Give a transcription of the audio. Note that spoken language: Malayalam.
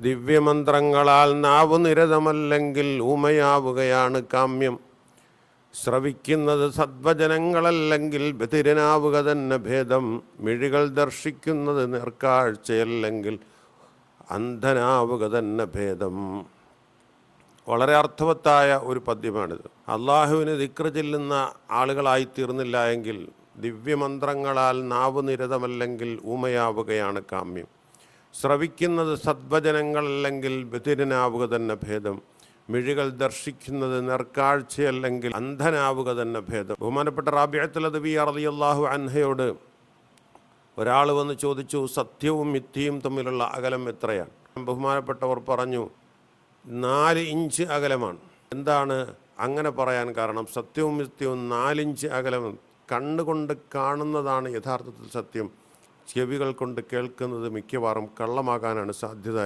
ദിവ്യമന്ത്രങ്ങളാൽ നാവു നിരതമല്ലെങ്കിൽ ഊമയാവുകയാണ് കാമ്യം. ശ്രവിക്കുന്നത് സദ്വചനങ്ങളല്ലെങ്കിൽ ബധിരനാവുക തന്നെ ഭേദം. മിഴികൾ ദർശിക്കുന്നത് നേർക്കാഴ്ചയല്ലെങ്കിൽ അന്ധനാവുക തന്നെ ഭേദം. വളരെ അർത്ഥവത്തായ ഒരു പദ്യമാണിത്. അള്ളാഹുവിന് ദിക്ർ ചെല്ലുന്ന ആളുകളായിത്തീർന്നില്ല എങ്കിൽ, ദിവ്യമന്ത്രങ്ങളാൽ നാവു നിരതമല്ലെങ്കിൽ ഊമയാവുകയാണ് കാമ്യം. ശ്രവിക്കുന്നത് സദ്വചനങ്ങളല്ലെങ്കിൽ ബധിരനാവുക തന്നെ ഭേദം. മിഴികൾ ദർശിക്കുന്നത് നേർക്കാഴ്ചയല്ലെങ്കിൽ അന്ധനാവുക തന്നെ ഭേദം. ബഹുമാനപ്പെട്ട റാബിഅത്തുൽ അദ്വി റളിയല്ലാഹു അൻഹയോട് ഒരാൾ വന്ന് ചോദിച്ചു, സത്യവും മിഥ്യയും തമ്മിലുള്ള അകലം എത്രയാണ്? ബഹുമാനപ്പെട്ടവർ പറഞ്ഞു, 4 ഇഞ്ച് അകലമാണ്. എന്താണ് അങ്ങനെ പറയാൻ കാരണം? സത്യവും മിഥ്യവും 4 ഇഞ്ച് അകലം. കണ്ണുകൊണ്ട് കാണുന്നതാണ് യഥാർത്ഥത്തിൽ സത്യം, ചെവികൾ കൊണ്ട് കേൾക്കുന്നത് മിക്കവാറും കള്ളമാകാനാണ് സാധ്യത.